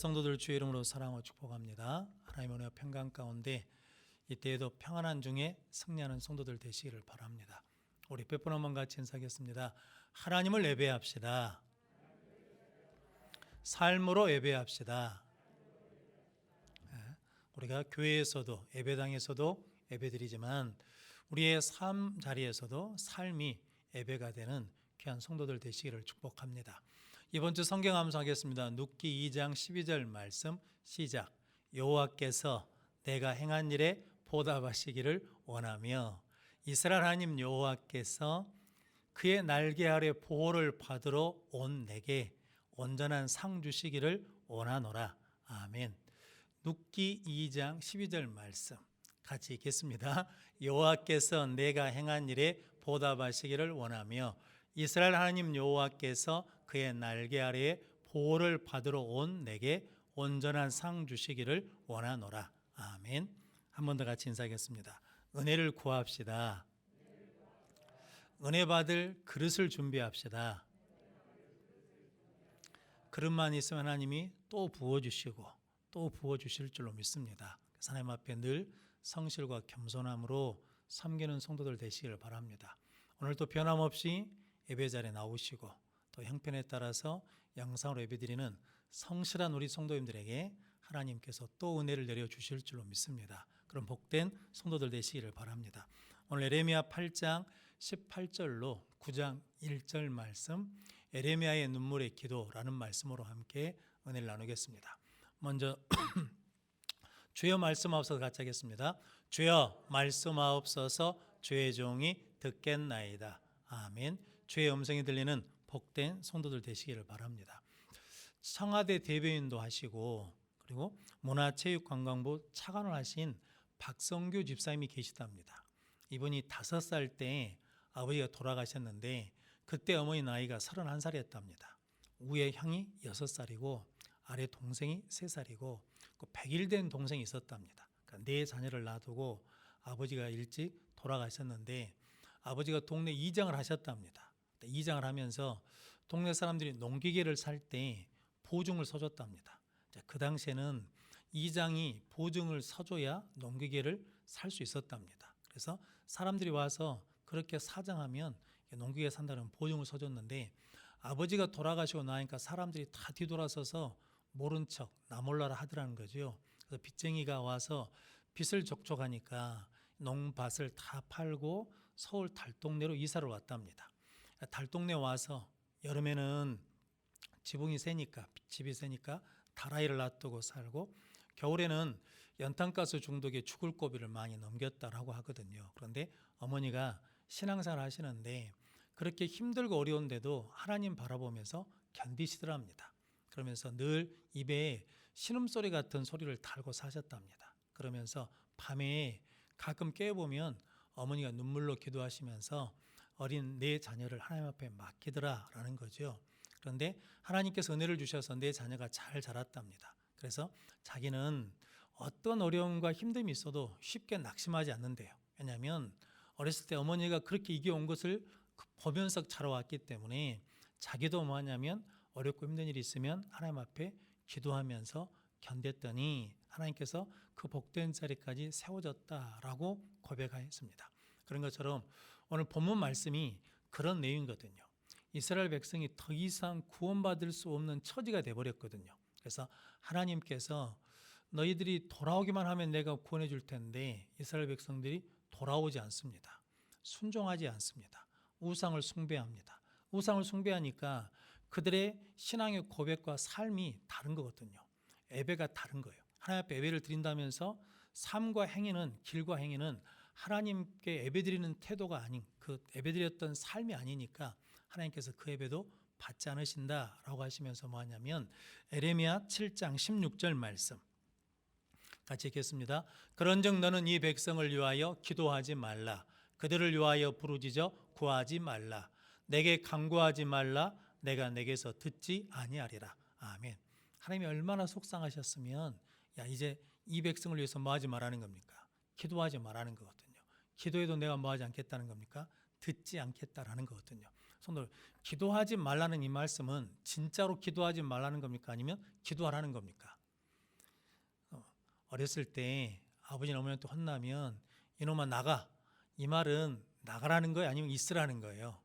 성도들 주의 이름으로 사랑하고 축복합니다. 하나님의 은혜와 평강 가운데 이때에도 평안한 중에 승리하는 성도들 되시기를 바랍니다. 우리 100번 한번 같이 인사하겠습니다. 하나님을 예배합시다. 삶으로 예배합시다. 우리가 교회에서도 예배당에서도 예배드리지만 우리의 삶 자리에서도 삶이 예배가 되는 귀한 성도들 되시기를 축복합니다. 이번 주 성경 암송하겠습니다. 눕기 2장 12절 말씀 시작. 여호와께서 내가 행한 일에 보답하시기를 원하며 이스라엘 하나님 여호와께서 그의 날개 아래 보호를 받으러 온 내게 온전한 상 주시기를 원하노라. 아멘. 눕기 2장 12절 말씀 같이 읽겠습니다. 여호와께서 내가 행한 일에 보답하시기를 원하며 이스라엘 하나님 여호와께서 그의 날개 아래에 보호를 받으러 온 내게 온전한 상 주시기를 원하노라. 아멘. 한 번 더 같이 인사하겠습니다. 은혜를 구합시다. 은혜 받을 그릇을 준비합시다. 그릇만 있으면 하나님이 또 부어주시고 또 부어주실 줄로 믿습니다. 하나님 앞에 늘 성실과 겸손함으로 섬기는 성도들 되시기를 바랍니다. 오늘도 변함없이 예배 자리에 나오시고 또 형편에 따라서 영상으로 예배드리는 성실한 우리 성도님들에게 하나님께서 또 은혜를 내려주실 줄로 믿습니다. 그럼 복된 성도들 되시기를 바랍니다. 오늘 에레미야 8장 18절로 9장 1절 말씀 에레미야의 눈물의 기도라는 말씀으로 함께 은혜를 나누겠습니다. 먼저 주여 말씀하옵소서 같이 하겠습니다. 주여 말씀하옵소서 주의 종이 듣겠나이다. 아멘. 주의 음성이 들리는 복된 성도들 되시기를 바랍니다. 청와대 대변인도 하시고 그리고 문화체육관광부 차관을 하신 박성규 집사님이 계시답니다. 이분이 5살 때 아버지가 돌아가셨는데 그때 어머니 나이가 31살이었답니다. 위에 형이 6살이고 아래 동생이 3살이고 100일 된 동생이 있었답니다. 그러니까 4자녀를 놔두고 아버지가 일찍 돌아가셨는데 아버지가 동네 이장을 하셨답니다. 이장을 하면서 동네 사람들이 농기계를 살 때 보증을 서줬답니다. 그 당시에는 이장이 보증을 서줘야 농기계를 살 수 있었답니다. 그래서 사람들이 와서 그렇게 사정하면 농기계 산다는 보증을 서줬는데 아버지가 돌아가시고 나니까 사람들이 다 뒤돌아서서 모른 척 나 몰라라 하더라는 거죠. 그래서 빚쟁이가 와서 빚을 적촉하니까 농밭을 다 팔고 서울 달동네로 이사를 왔답니다. 달동네 와서 여름에는 지붕이 세니까 집이 세니까 다라이를 놔두고 살고 겨울에는 연탄가스 중독에 죽을 고비를 많이 넘겼다라고 하거든요. 그런데 어머니가 신앙생활 하시는데 그렇게 힘들고 어려운데도 하나님 바라보면서 견디시더랍니다. 그러면서 늘 입에 신음소리 같은 소리를 달고 사셨답니다. 그러면서 밤에 가끔 깨어보면 어머니가 눈물로 기도하시면서 어린 내 자녀를 하나님 앞에 맡기더라라는 거죠. 그런데 하나님께서 은혜를 주셔서 내 자녀가 잘 자랐답니다. 그래서 자기는 어떤 어려움과 힘듦이 있어도 쉽게 낙심하지 않는데요. 왜냐하면 어렸을 때 어머니가 그렇게 이겨온 것을 보면서 자라왔기 때문에 자기도 뭐하냐면 어렵고 힘든 일이 있으면 하나님 앞에 기도하면서 견뎠더니 하나님께서 그 복된 자리까지 세워졌다라고 고백하였습니다. 그런 것처럼 오늘 본문 말씀이 그런 내용이거든요. 이스라엘 백성이 더 이상 구원받을 수 없는 처지가 되어버렸거든요. 그래서 하나님께서 너희들이 돌아오기만 하면 내가 구원해 줄 텐데 이스라엘 백성들이 돌아오지 않습니다. 순종하지 않습니다. 우상을 숭배합니다. 우상을 숭배하니까 그들의 신앙의 고백과 삶이 다른 거거든요. 예배가 다른 거예요. 하나님 앞에 예배를 드린다면서 삶과 행위는 길과 행위는 하나님께 예배드리는 태도가 아닌 그 예배드렸던 삶이 아니니까 하나님께서 그 예배도 받지 않으신다라고 하시면서 뭐하냐면 에레미야 7장 16절 말씀 같이 읽겠습니다. 그런즉 너는 이 백성을 위하여 기도하지 말라. 그들을 위하여 부르짖어 구하지 말라. 내게 간구하지 말라. 내가 내게서 듣지 아니하리라. 아멘. 하나님이 얼마나 속상하셨으면 야 이제 이 백성을 위해서 뭐하지 말라는 겁니까? 기도하지 말라는 거거든요. 기도해도 내가 뭐하지 않겠다는 겁니까? 듣지 않겠다라는 거거든요. 성도, 기도하지 말라는 이 말씀은 진짜로 기도하지 말라는 겁니까? 아니면 기도하라는 겁니까? 어렸을 때 아버지나 어머니한테 혼나면 이놈아 나가, 이 말은 나가라는 거예요? 아니면 있으라는 거예요?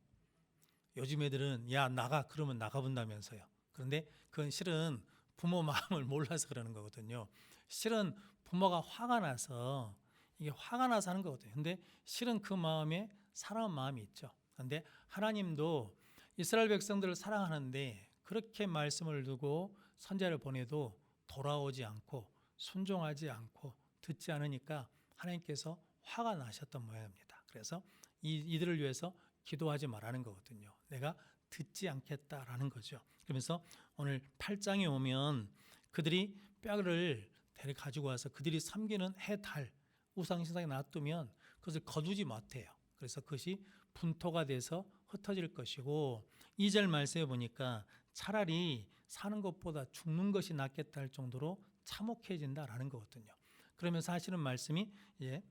요즘 애들은 야 나가 그러면 나가본다면서요. 그런데 그건 실은 부모 마음을 몰라서 그러는 거거든요. 실은 부모가 화가 나서 이게 화가 나서 하는 거거든요. 근데 실은 그 마음에 사랑하는 마음이 있죠. 그런데 하나님도 이스라엘 백성들을 사랑하는데 그렇게 말씀을 두고 선지자를 보내도 돌아오지 않고 순종하지 않고 듣지 않으니까 하나님께서 화가 나셨던 모양입니다. 그래서 이들을 위해서 기도하지 말라는 거거든요. 내가 듣지 않겠다라는 거죠. 그러면서 오늘 8장에 오면 그들이 뼈를 가지고 와서 그들이 섬기는 해, 달, 우상신상에 놔두면 그것을 거두지 못해요. 그래서 그것이 분토가 돼서 흩어질 것이고 2절 말씀에 보니까 차라리 사는 것보다 죽는 것이 낫겠다 할 정도로 참혹해진다라는 거거든요. 그러면서 하시는 말씀이 이제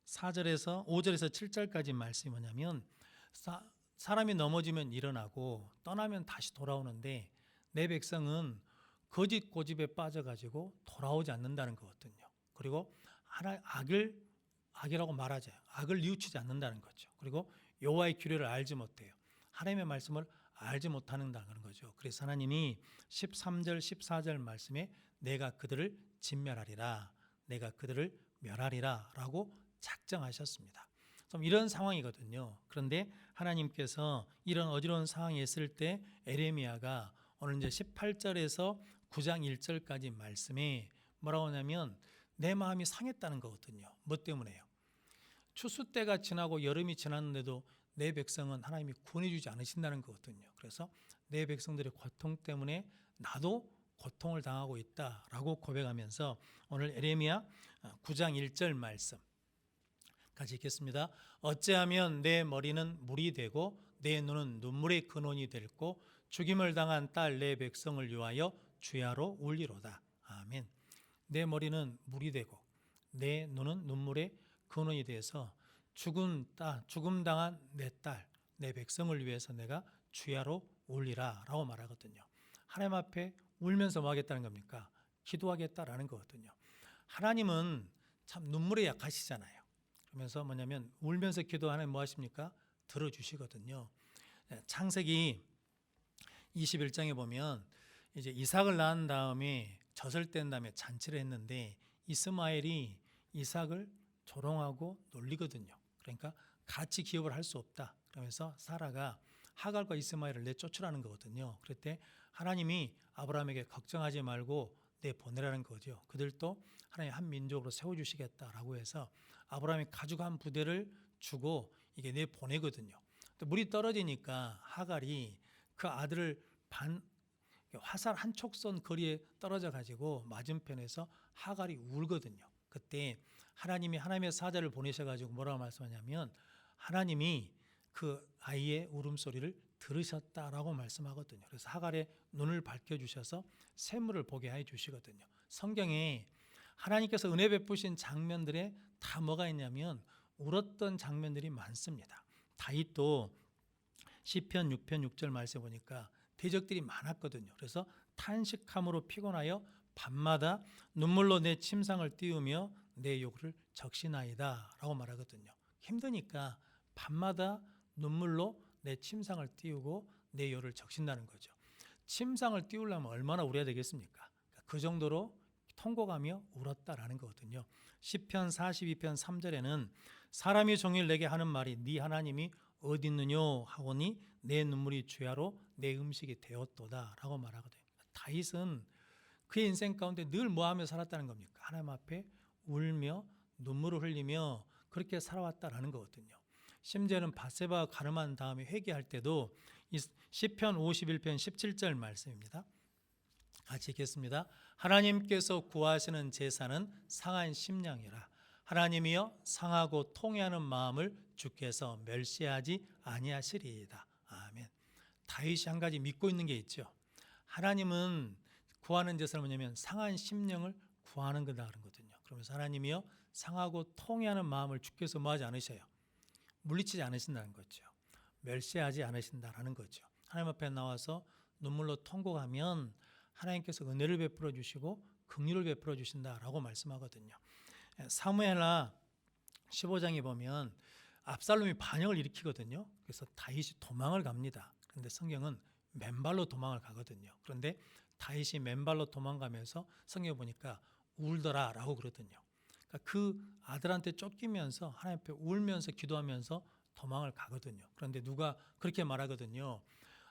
4절에서 5절에서 7절까지 말씀이 뭐냐면 사람이 넘어지면 일어나고 떠나면 다시 돌아오는데 내 백성은 거짓 고집에 빠져가지고 돌아오지 않는다는 거거든요. 그리고 악이라고 말하죠. 악을 뉘우치지 않는다는 거죠. 그리고 여호와의 규례를 알지 못해요. 하나님의 말씀을 알지 못하는다는 거죠. 그래서 하나님이 13절 14절 말씀에 내가 그들을 진멸하리라, 내가 그들을 멸하리라 라고 작정하셨습니다. 이런 상황이거든요. 그런데 하나님께서 이런 어지러운 상황에 있을 때 에레미야가 오늘 이제 18절에서 9장 1절까지 말씀에 뭐라고 하냐면 내 마음이 상했다는 거거든요. 뭐 때문에요? 추수 때가 지나고 여름이 지났는데도 내 백성은 하나님이 구원해 주지 않으신다는 거거든요. 그래서 내 백성들의 고통 때문에 나도 고통을 당하고 있다라고 고백하면서 오늘 에레미야 9장 1절 말씀 같이 읽겠습니다. 어찌하면 내 머리는 물이 되고 내 눈은 눈물의 근원이 될고 죽임을 당한 딸 내 백성을 위하여 주야로 울리로다. 아멘. 내 머리는 물이 되고 내 눈은 눈물의 근원이 돼서 죽음 당한 내 딸, 내 백성을 위해서 내가 주야로 울리라 라고 말하거든요. 하나님 앞에 울면서 뭐 하겠다는 겁니까? 기도하겠다라는 거거든요. 하나님은 참 눈물에 약하시잖아요. 그러면서 뭐냐면 울면서 기도하는 뭐 하십니까? 들어주시거든요. 창세기 21장에 보면 이제 이삭을 낳은 다음에 젖을 뗀 다음에 잔치를 했는데 이스마엘이 이삭을 조롱하고 놀리거든요. 그러니까 같이 기업을 할 수 없다. 그러면서 사라가 하갈과 이스마엘을 내쫓으라는 거거든요. 그럴 때 하나님이 아브라함에게 걱정하지 말고 내보내라는 거죠. 그들도 하나님 한 민족으로 세워주시겠다라고 해서 아브라함이 가죽한 부대를 주고 이게 내보내거든요. 또 물이 떨어지니까 하갈이 그 아들을 화살 한 촉선 거리에 떨어져 가지고 맞은편에서 하갈이 울거든요. 그때 하나님이 하나님의 사자를 보내셔가지고 뭐라고 말씀하냐면 하나님이 그 아이의 울음소리를 들으셨다라고 말씀하거든요. 그래서 하갈의 눈을 밝혀주셔서 샘물을 보게 해주시거든요. 성경에 하나님께서 은혜 베푸신 장면들에 다 뭐가 있냐면 울었던 장면들이 많습니다. 다윗도 시편 6편 6절 말씀해 보니까 대적들이 많았거든요. 그래서 탄식함으로 피곤하여 밤마다 눈물로 내 침상을 띄우며 내 욕을 적시나이다 라고 말하거든요. 힘드니까 밤마다 눈물로 내 침상을 띄우고 내 욕을 적신다는 거죠. 침상을 띄우려면 얼마나 울어야 되겠습니까? 그 정도로 통곡하며 울었다라는 거거든요. 시편 42편 3절에는 사람이 종일 내게 하는 말이 네 하나님이 어디 있느뇨 하오니 내 눈물이 주야로 내 음식이 되었도다 라고 말하거든요. 다윗은 그의 인생 가운데 늘 뭐하며 살았다는 겁니까? 하나님 앞에 울며 눈물을 흘리며 그렇게 살아왔다라는 거거든요. 심지어는 바세바가 가늠한 다음에 회개할 때도 시편 51편 17절 말씀입니다. 같이 읽겠습니다. 하나님께서 구하시는 제사는 상한 심령이라. 하나님이여 상하고 통회하는 마음을 주께서 멸시하지 아니하시리이다. 아멘. 다윗이 한 가지 믿고 있는 게 있죠. 하나님은 구하는 제사는 뭐냐면 상한 심령을 구하는 거다 그러거든요. 그러면서 하나님이여 상하고 통회하는 마음을 주께서 뭐하지 않으셔요. 물리치지 않으신다는 거죠. 멸시하지 않으신다라는 거죠. 하나님 앞에 나와서 눈물로 통곡하면 하나님께서 은혜를 베풀어 주시고 긍휼을 베풀어 주신다라고 말씀하거든요. 사무엘하 15장에 보면 압살롬이 반역을 일으키거든요. 그래서 다윗이 도망을 갑니다. 그런데 성경은 맨발로 도망을 가거든요. 그런데 다윗이 맨발로 도망가면서 성경에 보니까 울더라라고 그러거든요. 그러니까 그 아들한테 쫓기면서 하나님 앞에 울면서 기도하면서 도망을 가거든요. 그런데 누가 그렇게 말하거든요.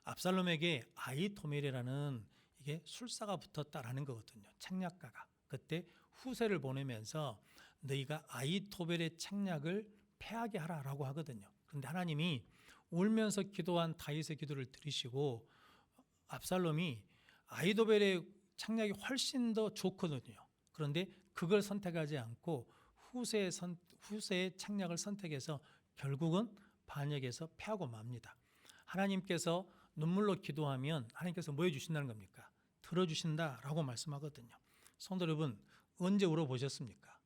압살롬에게 아히토멜이라는 이게 술사가 붙었다라는 거거든요. 책략가가. 그때 후세를 보내면서 너희가 아히토멜의 책략을 패하게 하라라고 하거든요. 그런데 하나님이 울면서 기도한 다윗의 기도를 들으시고 압살롬이 아히토멜의 책략이 훨씬 더 좋거든요. 그런데 그걸 선택하지 않고 후세의 책략을 선택해서 결국은 반역에서 패하고 맙니다. 하나님께서 눈물로 기도하면 하나님께서 뭐 해주신다는 겁니까? 들어주신다라고 말씀하거든요. 성도 여러분, 언제 울어보셨습니까?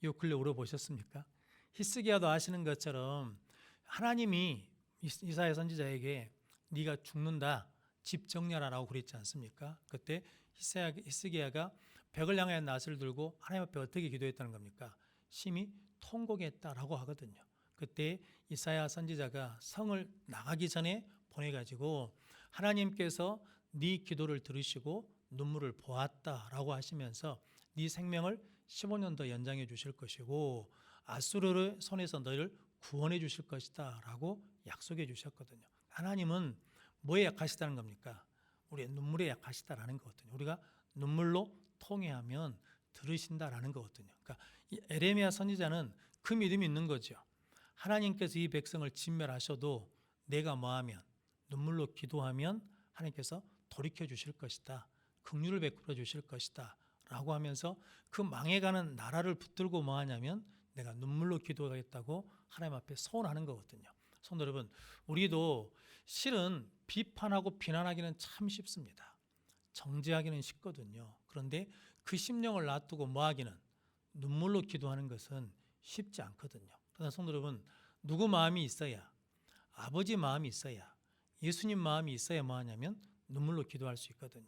요 근래 울어보셨습니까? 히스기야도 아시는 것처럼 하나님이 이사야 선지자에게 네가 죽는다, 집 정리하라라고 그랬지 않습니까? 그때 히스기야가 벽을 향해 낫을 들고 하나님 앞에 어떻게 기도했다는 겁니까? 심히 통곡했다라고 하거든요. 그때 이사야 선지자가 성을 나가기 전에 보내가지고 하나님께서 네 기도를 들으시고 눈물을 보았다라고 하시면서 네 생명을 15년 더 연장해 주실 것이고 아수르의 손에서 너를 구원해 주실 것이다 라고 약속해 주셨거든요. 하나님은 뭐에 약하시다는 겁니까? 우리의 눈물에 약하시다라는 거거든요. 우리가 눈물로 통회하면 들으신다라는 거거든요. 그러니까 이 에레미야 선지자는 그 믿음이 있는 거죠. 하나님께서 이 백성을 진멸하셔도 내가 뭐하면 눈물로 기도하면 하나님께서 돌이켜 주실 것이다. 긍휼을 베풀어 주실 것이다. 라고 하면서 그 망해가는 나라를 붙들고 뭐하냐면 내가 눈물로 기도하겠다고 하나님 앞에 소원하는 거거든요. 성도 여러분, 우리도 실은 비판하고 비난하기는 참 쉽습니다. 정죄하기는 쉽거든요. 그런데 그 심령을 놔두고 뭐하기는 눈물로 기도하는 것은 쉽지 않거든요. 그러나 성도 여러분, 누구 마음이 있어야, 아버지 마음이 있어야, 예수님 마음이 있어야 뭐하냐면 눈물로 기도할 수 있거든요.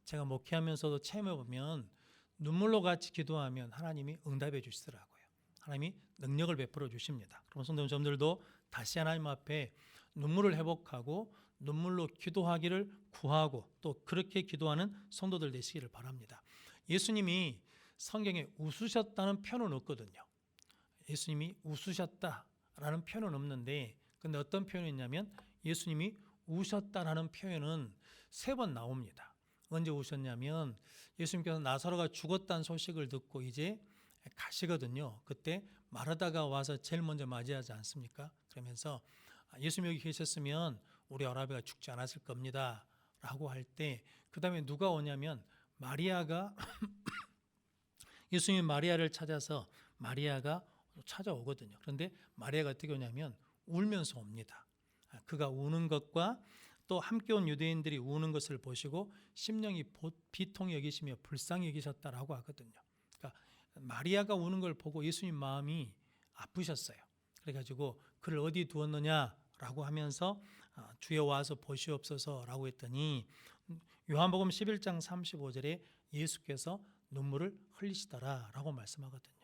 제가 목회하면서도 체험해보면 눈물로 같이 기도하면 하나님이 응답해 주시더라고요. 하나님이 능력을 베풀어 주십니다. 그럼 성도 여러분들도 다시 하나님 앞에 눈물을 회복하고 눈물로 기도하기를 구하고 또 그렇게 기도하는 성도들 되시기를 바랍니다. 예수님이 성경에 웃으셨다는 표현은 없거든요. 예수님이 웃으셨다라는 표현은 없는데 근데 어떤 표현이 있냐면 예수님이 우셨다라는 표현은 3번 나옵니다. 언제 우셨냐면 예수님께서 나사로가 죽었다는 소식을 듣고 이제 가시거든요. 그때 마르다가 와서 제일 먼저 맞이하지 않습니까? 그러면서 예수님 여기 계셨으면 우리 아버지가 죽지 않았을 겁니다. 라고 할 때 그 다음에 누가 오냐면 마리아가 예수님이 마리아를 찾아서 마리아가 찾아오거든요. 그런데 마리아가 어떻게 오냐면 울면서 옵니다. 그가 우는 것과 또 함께 온 유대인들이 우는 것을 보시고 심령이 비통히 여기시며 불쌍히 여기셨다라고 하거든요. 그러니까 마리아가 우는 걸 보고 예수님 마음이 아프셨어요. 그래가지고 그를 어디 두었느냐라고 하면서 주여 와서 보시옵소서라고 했더니 요한복음 11장 35절에 예수께서 눈물을 흘리시더라라고 말씀하거든요.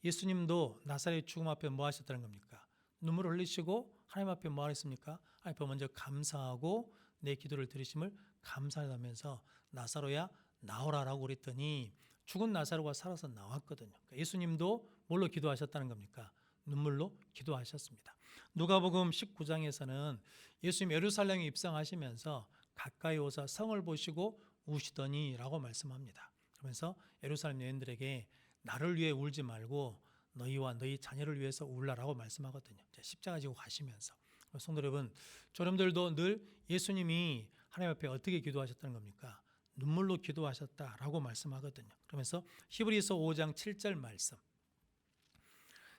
예수님도 나사렛 죽음 앞에 뭐 하셨다는 겁니까? 눈물을 흘리시고 하나님 앞에 뭐 하셨습니까? 하나님 앞에 먼저 감사하고 내 기도를 들으심을 감사하면서 나사로야 나오라라고 그랬더니 죽은 나사로가 살아서 나왔거든요. 그러니까 예수님도 뭘로 기도하셨다는 겁니까? 눈물로 기도하셨습니다. 누가복음 19장에서는 예수님 예루살렘에 입성하시면서 가까이 오사 성을 보시고 우시더니라고 말씀합니다. 그러면서 예루살렘 여인들에게 나를 위해 울지 말고 너희와 너희 자녀를 위해서 울라라고 말씀하거든요. 십자가 지고 가시면서. 성도 여러분, 저놈들도 늘 예수님이 하나님 앞에 어떻게 기도하셨다는 겁니까? 눈물로 기도하셨다라고 말씀하거든요. 그러면서 히브리서 5장 7절 말씀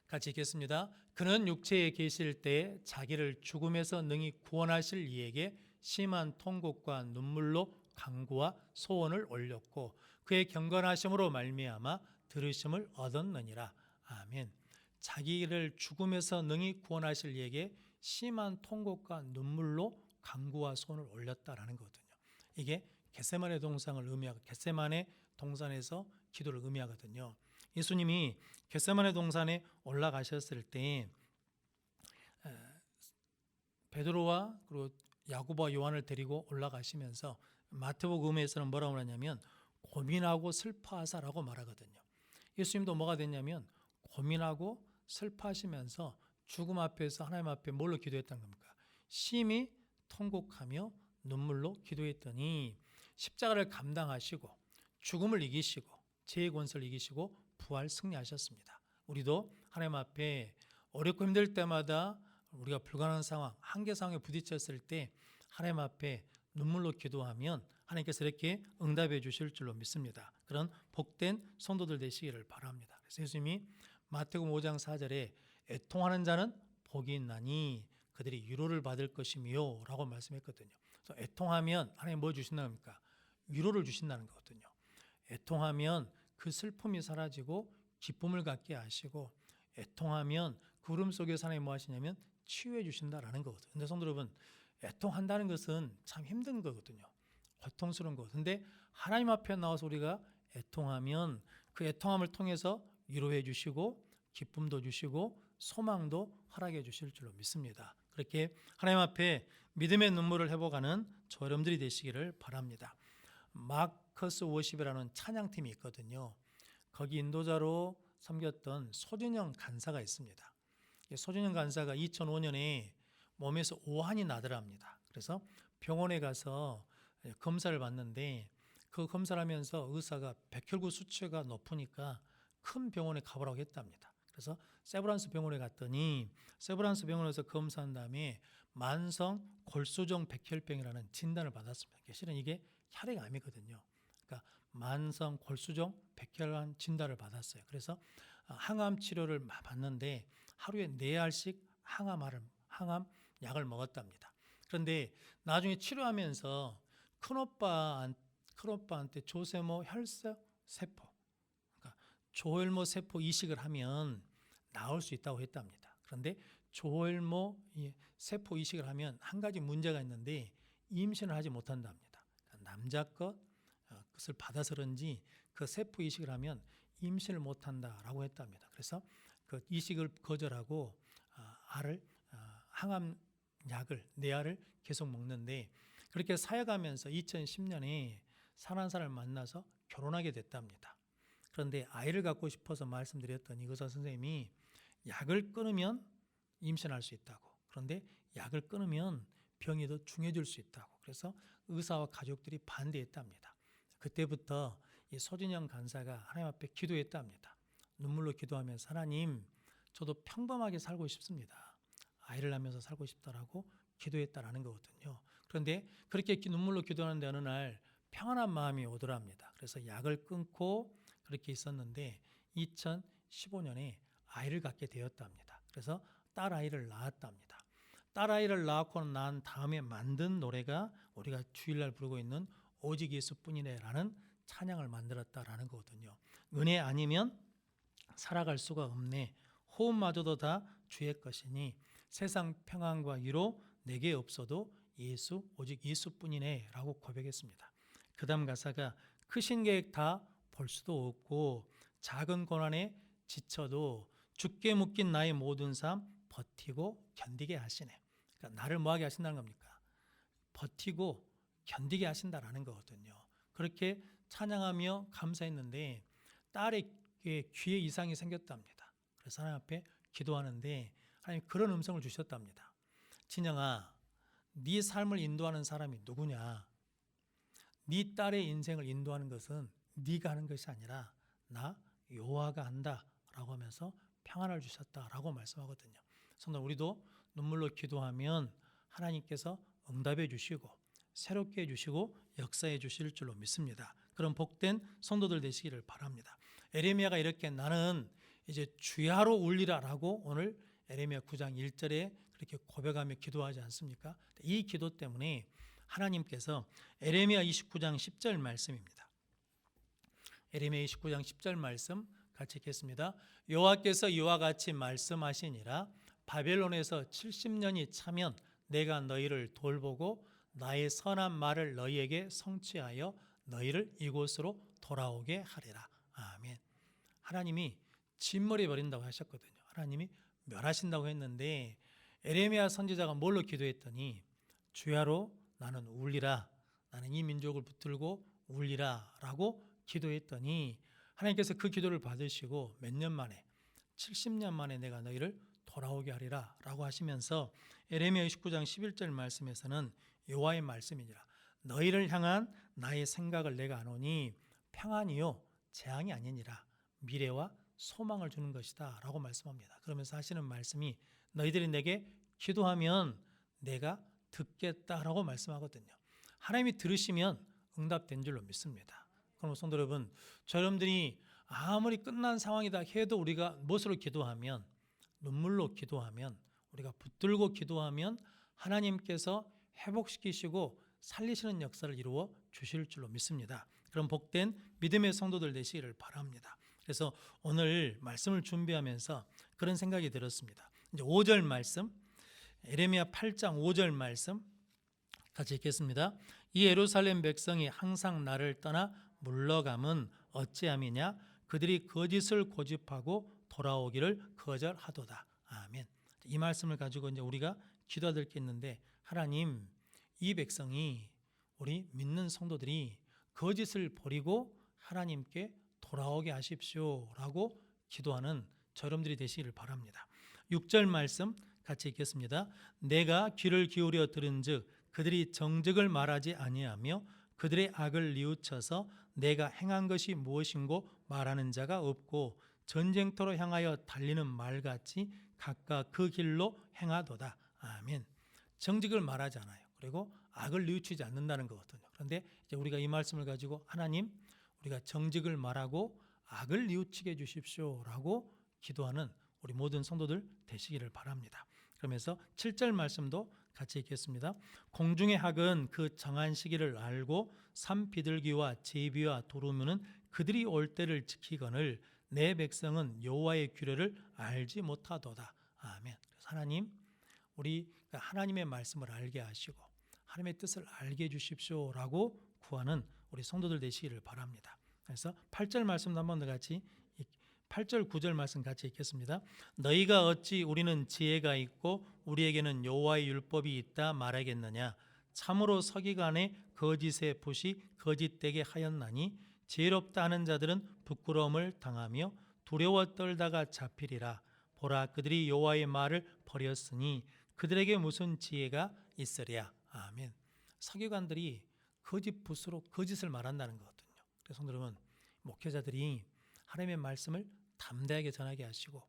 같이 읽겠습니다. 그는 육체에 계실 때 자기를 죽음에서 능히 구원하실 이에게 심한 통곡과 눈물로 간구와 소원을 올렸고 그의 경건하심으로 말미암아 들으심을 얻었느니라. 아멘. 자기를 죽음에서 능히 구원하실 이에게 심한 통곡과 눈물로 간구와 손을 올렸다라는 거거든요. 이게 겟세마네 동상을 의미하고 겟세마네 동산에서 기도를 의미하거든요. 예수님이 겟세마네 동산에 올라가셨을 때 베드로와 그리고 야고보와 요한을 데리고 올라가시면서 마태복음에서는 뭐라고 하냐면 고민하고 슬퍼하사라고 말하거든요. 예수님도 뭐가 됐냐면 고민하고 슬퍼하시면서 죽음 앞에서 하나님 앞에 뭘로 기도했다는 겁니까? 심히 통곡하며 눈물로 기도했더니 십자가를 감당하시고 죽음을 이기시고 죄의 권세를 이기시고 부활 승리하셨습니다. 우리도 하나님 앞에 어렵고 힘들 때마다 우리가 불가능한 상황, 한계 상황에 부딪혔을 때 하나님 앞에 눈물로 기도하면 하나님께서 이렇게 응답해 주실 줄로 믿습니다. 그런 복된 성도들 되시기를 바랍니다. 그래서 예수님이 마태복음 5장 4절에 애통하는 자는 복이 있나니 그들이 위로를 받을 것이며 라고 말씀했거든요. 그래서 애통하면 하나님 뭐 주신다는 겁니까? 위로를 주신다는 거거든요. 애통하면 그 슬픔이 사라지고 기쁨을 갖게 하시고 애통하면 그 울음 속에서 하나님 뭐 하시냐면 치유해 주신다라는 거거든요. 근데 성도 여러분, 애통한다는 것은 참 힘든 거거든요. 고통스러운 거. 근데 하나님 앞에 나와서 우리가 애통하면 그 애통함을 통해서 위로해 주시고 기쁨도 주시고 소망도 허락해 주실 줄로 믿습니다. 그렇게 하나님 앞에 믿음의 눈물을 회복하는 저 여러분들이 되시기를 바랍니다. 마커스 워십이라는 찬양팀이 있거든요. 거기 인도자로 섬겼던 소진영 간사가 있습니다. 소진영 간사가 2005년에 몸에서 오한이 나더랍니다. 그래서 병원에 가서 검사를 받는데 그 검사를 하면서 의사가 백혈구 수치가 높으니까 큰 병원에 가보라고 했답니다. 그래서 세브란스 병원에 갔더니 세브란스 병원에서 검사한 다음에 만성 골수종 백혈병이라는 진단을 받았습니다. 실은 이게 혈액암이거든요. 그러니까 만성 골수종 백혈암 진단을 받았어요. 그래서 항암 치료를 받는데 하루에 4알씩 항암 약을 먹었답니다. 그런데 나중에 치료하면서 큰오빠한테 조세모 혈세포, 그러니까 조혈모 세포 이식을 하면 나을 수 있다고 했답니다. 그런데 조혈모 세포 이식을 하면 한 가지 문제가 있는데 임신을 하지 못한답니다. 그러니까 남자 것을 받아서 그런지 그 세포 이식을 하면 임신을 못한다라고 했답니다. 그래서 그 이식을 거절하고 항암 약을 4알을 계속 먹는데 그렇게 사역하면서 2010년에 사랑하는 사람을 만나서 결혼하게 됐답니다. 그런데 아이를 갖고 싶어서 말씀드렸더니 의사 선생님이 약을 끊으면 임신할 수 있다고, 그런데 약을 끊으면 병이 더 중해질 수 있다고, 그래서 의사와 가족들이 반대했답니다. 그때부터 이 소진영 간사가 하나님 앞에 기도했답니다. 눈물로 기도하면서 하나님, 저도 평범하게 살고 싶습니다. 아이를 낳으면서 살고 싶다라고 기도했다라는 거거든요. 그런데 그렇게 눈물로 기도하는데 어느 날 평안한 마음이 오더랍니다. 그래서 약을 끊고 그렇게 있었는데 2015년에 아이를 갖게 되었답니다. 그래서 딸 아이를 낳았답니다. 딸 아이를 낳고 난 다음에 만든 노래가 우리가 주일날 부르고 있는 오직 예수뿐이네라는 찬양을 만들었다라는 거거든요. 은혜 아니면 살아갈 수가 없네. 호흡마저도 다 주의 것이니 세상 평안과 위로 내게 없어도 오직 예수뿐이네 라고 고백했습니다. 그 다음 가사가 크신 계획 다 볼 수도 없고 작은 고난에 지쳐도 죽게 묶인 나의 모든 삶 버티고 견디게 하시네. 그러니까 나를 뭐하게 하신다는 겁니까? 버티고 견디게 하신다라는 거거든요. 그렇게 찬양하며 감사했는데 딸의 귀에 이상이 생겼답니다. 그래서 하나님 앞에 기도하는데 하나님 그런 음성을 주셨답니다. 진영아, 네 삶을 인도하는 사람이 누구냐? 네 딸의 인생을 인도하는 것은 네가 하는 것이 아니라 나 여호와가 한다 라고 하면서 평안을 주셨다라고 말씀하거든요. 성도 우리도 눈물로 기도하면 하나님께서 응답해 주시고 새롭게 해주시고 역사해 주실 줄로 믿습니다. 그런 복된 성도들 되시기를 바랍니다. 에레미야가 이렇게 나는 이제 주야로 울리라라고 오늘 에레미야 9장 1절에 그렇게 고백하며 기도하지 않습니까? 이 기도 때문에 하나님께서 에레미야 29장 10절 말씀입니다. 에레미야 29장 10절 말씀 같이 읽겠습니다. 여호와께서 이와 같이 말씀하시니라 바벨론에서 70년이 차면 내가 너희를 돌보고 나의 선한 말을 너희에게 성취하여 너희를 이곳으로 돌아오게 하리라. 아멘. 하나님이 진머리 버린다고 하셨거든요. 하나님이 멸하신다고 했는데 에레미야 선지자가 뭘로 기도했더니 주야로 나는 울리라. 나는 이 민족을 붙들고 울리라 라고 기도했더니 하나님께서 그 기도를 받으시고 몇 년 만에 70년 만에 내가 너희를 돌아오게 하리라 라고 하시면서 에레미야 19장 11절 말씀에서는 여호와의 말씀이니라. 너희를 향한 나의 생각을 내가 아노니 평안이요 재앙이 아니니라. 미래와 소망을 주는 것이다 라고 말씀합니다. 그러면서 하시는 말씀이 너희들이 내게 기도하면 내가 듣겠다라고 말씀하거든요. 하나님이 들으시면 응답된 줄로 믿습니다. 그럼 성도 여러분, 여러분들이 아무리 끝난 상황이다 해도 우리가 무엇으로 기도하면, 눈물로 기도하면, 우리가 붙들고 기도하면 하나님께서 회복시키시고 살리시는 역사를 이루어 주실 줄로 믿습니다. 그럼 복된 믿음의 성도들 되시기를 바랍니다. 그래서 오늘 말씀을 준비하면서 그런 생각이 들었습니다. 이제 5절 말씀, 에레미야 8장 5절 말씀 같이 읽겠습니다. 이 예루살렘 백성이 항상 나를 떠나 물러감은 어찌함이냐? 그들이 거짓을 고집하고 돌아오기를 거절하도다. 아멘. 이 말씀을 가지고 이제 우리가 기도할 게 있는데, 하나님, 이 백성이, 우리 믿는 성도들이 거짓을 버리고 하나님께 돌아오게 하십시오라고 기도하는 여러분들이 되시기를 바랍니다. 6절 말씀 같이 읽겠습니다. 내가 귀를 기울여 들은즉 그들이 정직을 말하지 아니하며 그들의 악을 뉘우쳐서 내가 행한 것이 무엇인고 말하는 자가 없고 전쟁터로 향하여 달리는 말같이 각각 그 길로 행하도다. 아멘. 정직을 말하지 않아요. 그리고 악을 뉘우치지 않는다는 거거든요. 그런데 이제 우리가 이 말씀을 가지고 하나님, 우리가 정직을 말하고 악을 뉘우치게 해주십시오라고 기도하는 우리 모든 성도들 되시기를 바랍니다. 그러면서 7절 말씀도 같이 읽겠습니다. 공중의 학은 그 정한 시기를 알고 산 비둘기와 제비와 도루묵은 그들이 올 때를 지키거늘 내 백성은 여호와의 규례를 알지 못하도다. 아멘. 하나님, 우리 하나님의 말씀을 알게 하시고 하나님의 뜻을 알게 해주십시오라고 구하는 우리 성도들 되시기를 바랍니다. 그래서 8절 말씀도 한번 더 같이 8절 9절 말씀 같이 읽겠습니다. 너희가 어찌 우리는 지혜가 있고 우리에게는 여호와의 율법이 있다 말하겠느냐? 참으로 서기관의 거짓의 붓이 거짓되게 하였나니 지혜롭다 하는 자들은 부끄러움을 당하며 두려워 떨다가 잡히리라. 보라, 그들이 여호와의 말을 버렸으니 그들에게 무슨 지혜가 있으랴. 아멘. 서기관들이 거짓 붓으로 거짓을 말한다는 거거든요. 그래서 여러분, 목회자들이 하나님의 말씀을 담대하게 전하게 하시고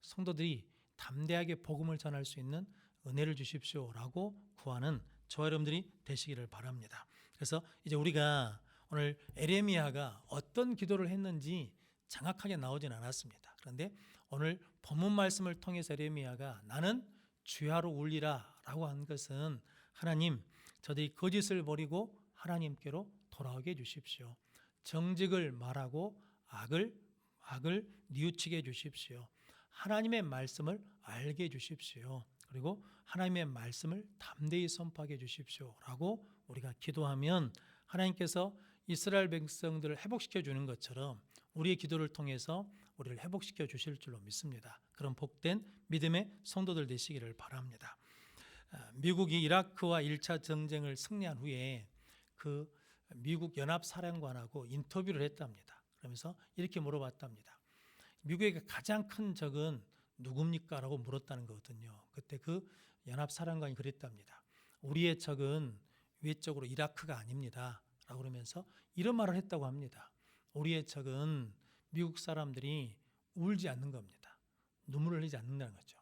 성도들이 담대하게 복음을 전할 수 있는 은혜를 주십시오라고 구하는 저와 여러분들이 되시기를 바랍니다. 그래서 이제 우리가 오늘 에레미야가 어떤 기도를 했는지 정확하게 나오진 않았습니다. 그런데 오늘 본문 말씀을 통해서 에레미야가 나는 주야로 울리라 라고 한 것은 하나님, 저들이 거짓을 버리고 하나님께로 돌아오게 해주십시오. 정직을 말하고 악을 뉘우치게 해주십시오. 하나님의 말씀을 알게 해주십시오. 그리고 하나님의 말씀을 담대히 선포하게 해주십시오 라고 우리가 기도하면 하나님께서 이스라엘 백성들을 회복시켜 주는 것처럼 우리의 기도를 통해서 우리를 회복시켜 주실 줄로 믿습니다. 그런 복된 믿음의 성도들 되시기를 바랍니다. 미국이 이라크와 1차 전쟁을 승리한 후에 그 미국 연합사령관하고 인터뷰를 했답니다. 그러면서 이렇게 물어봤답니다. 미국의 가장 큰 적은 누굽니까? 라고 물었다는 거거든요. 그때 그 연합사령관이 그랬답니다. 우리의 적은 외적으로 이라크가 아닙니다. 라고 그러면서 이런 말을 했다고 합니다. 우리의 적은 미국 사람들이 울지 않는 겁니다. 눈물을 흘리지 않는다는 거죠.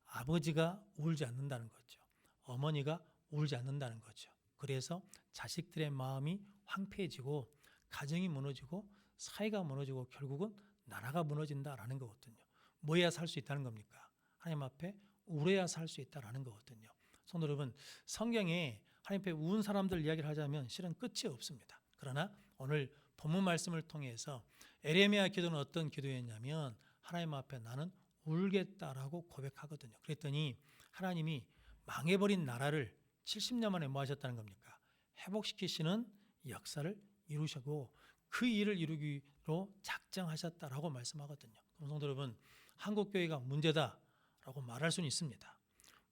아버지가 울지 않는다는 거죠. 어머니가 울지 않는다는 거죠. 그래서 자식들의 마음이 황폐해지고 가정이 무너지고 사회가 무너지고 결국은 나라가 무너진다라는 거거든요. 뭐 해야 살 수 있다는 겁니까? 하나님 앞에 울어야 살 수 있다라는 거거든요. 성도 여러분, 성경에 하나님 앞에 운 사람들 이야기를 하자면 실은 끝이 없습니다. 그러나 오늘 본문 말씀을 통해서 에레미야 기도는 어떤 기도였냐면 하나님 앞에 나는 울겠다라고 고백하거든요. 그랬더니 하나님이 망해버린 나라를 70년 만에 뭐 하셨다는 겁니까? 회복시키시는 역사를 이루시고 그 일을 이루기로 작정하셨다라고 말씀하거든요. 그럼 성도 여러분, 한국교회가 문제다라고 말할 수는 있습니다.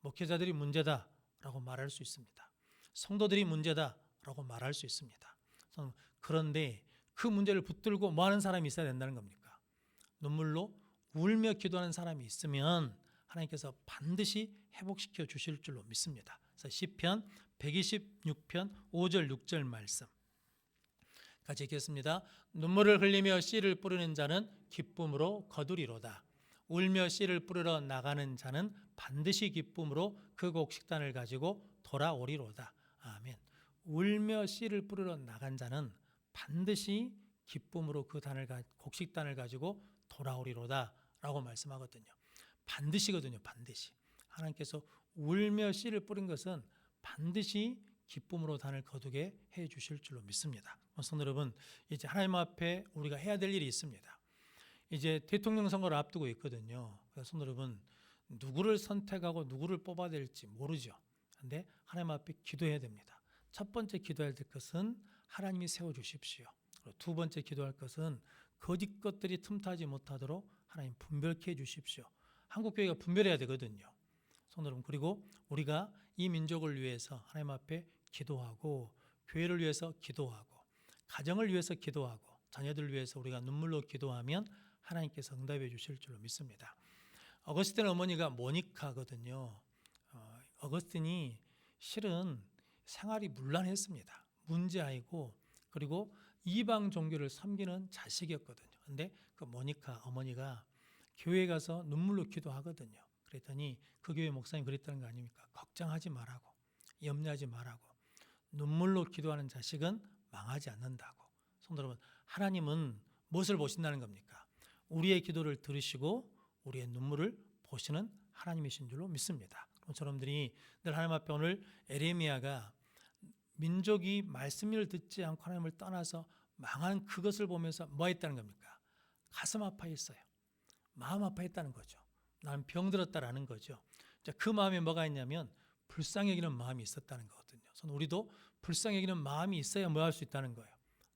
목회자들이 문제다라고 말할 수 있습니다. 성도들이 문제다라고 말할 수 있습니다. 그런데 그 문제를 붙들고 뭐 하는 사람이 있어야 된다는 겁니까? 눈물로 울며 기도하는 사람이 있으면 하나님께서 반드시 회복시켜 주실 줄로 믿습니다. 그래서 시편 126편 5절 6절 말씀 같이 읽겠습니다. 눈물을 흘리며 씨를 뿌리는 자는 기쁨으로 거두리로다. 울며 씨를 뿌리러 나가는 자는 반드시 기쁨으로 그 곡식단을 가지고 돌아오리로다. 아멘. 울며 씨를 뿌리러 나간 자는 반드시 기쁨으로 그 곡식단을 가지고 돌아오리로다 라고 말씀하거든요. 반드시거든요. 반드시. 하나님께서 울며 씨를 뿌린 것은 반드시 기쁨으로 단을 거두게 해 주실 줄로 믿습니다. 성도 여러분, 이제 하나님 앞에 우리가 해야 될 일이 있습니다. 이제 대통령 선거를 앞두고 있거든요. 그래서 성도 여러분, 누구를 선택하고 누구를 뽑아야 될지 모르죠. 그런데 하나님 앞에 기도해야 됩니다. 첫 번째 기도해야 될 것은 하나님이 세워주십시오. 그리고 두 번째 기도할 것은 거짓 것들이 틈타지 못하도록 하나님 분별케 해주십시오. 한국교회가 분별해야 되거든요. 성도 여러분, 그리고 우리가 이 민족을 위해서 하나님 앞에 기도하고 교회를 위해서 기도하고 가정을 위해서 기도하고 자녀들을 위해서 우리가 눈물로 기도하면 하나님께서 응답해 주실 줄로 믿습니다. 어거스틴 어머니가 모니카거든요. 어거스틴이 실은 생활이 문란했습니다. 문제아이고 그리고 이방 종교를 섬기는 자식이었거든요. 그런데 그 모니카 어머니가 교회에 가서 눈물로 기도하거든요. 그랬더니 그 교회 목사님 그랬다는 거 아닙니까? 걱정하지 말라고, 염려하지 말라고, 눈물로 기도하는 자식은 망하지 않는다고. 성도 여러분, 하나님은 무엇을 보신다는 겁니까? 우리의 기도를 들으시고 우리의 눈물을 보시는 하나님이신 줄로 믿습니다. 그럼 여러분들이 늘 하나님 앞에 오늘 에레미야가 민족이 말씀을 듣지 않고 하나님을 떠나서 망한 그것을 보면서 뭐 했다는 겁니까? 가슴 아파했어요. 마음 아파했다는 거죠. 나는 병들었다라는 거죠. 그 마음에 뭐가 있냐면 불쌍히 여기는 마음이 있었다는 거거든요. 우리도 불쌍히 여기는 마음이 있어야 뭐 할 수 있다는 거예요.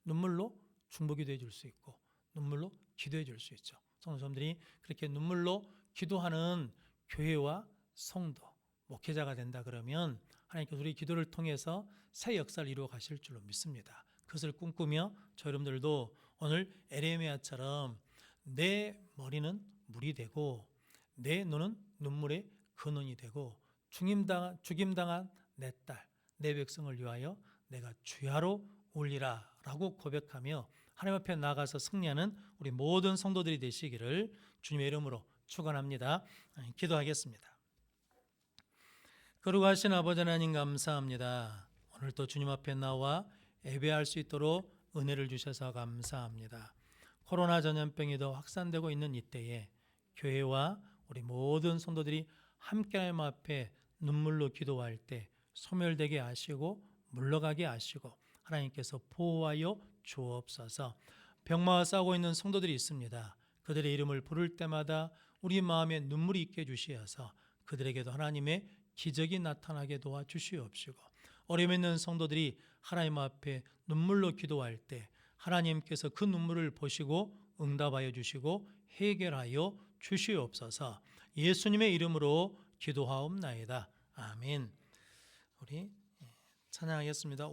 눈물로 중보기도 해줄 수 있고 눈물로 기도해 줄 수 있죠. 성도님들이 그렇게 눈물로 기도하는 교회와 성도, 목회자가 된다 그러면 하나님께서 우리 기도를 통해서 새 역사를 이루어 가실 줄로 믿습니다. 그것을 꿈꾸며 저 여러분들도 오늘 에레미야처럼 내 머리는 물이 되고 내 눈은 눈물의 근원이 되고 죽임당한 내 딸, 내 백성을 위하여 내가 주야로 울리라 라고 고백하며 하나님 앞에 나가서 승리하는 우리 모든 성도들이 되시기를 주님의 이름으로 축원합니다. 기도하겠습니다. 거룩하신 아버지 하나님 감사합니다. 오늘도 주님 앞에 나와 예배할 수 있도록 은혜를 주셔서 감사합니다. 코로나 전염병이 더 확산되고 있는 이때에 교회와 우리 모든 성도들이 함께 하나님 앞에 눈물로 기도할 때 소멸되게 하시고 물러가게 하시고 하나님께서 보호하여 주옵소서. 병마와 싸우고 있는 성도들이 있습니다. 그들의 이름을 부를 때마다 우리 마음에 눈물이 있게 해주시어서 그들에게도 하나님의 기적이 나타나게 도와주시옵시고 어려움 있는 성도들이 하나님 앞에 눈물로 기도할 때 하나님께서 그 눈물을 보시고 응답하여 주시고 해결하여 주시옵소서. 예수님의 이름으로 기도하옵나이다. 아멘. 우리 찬양하겠습니다.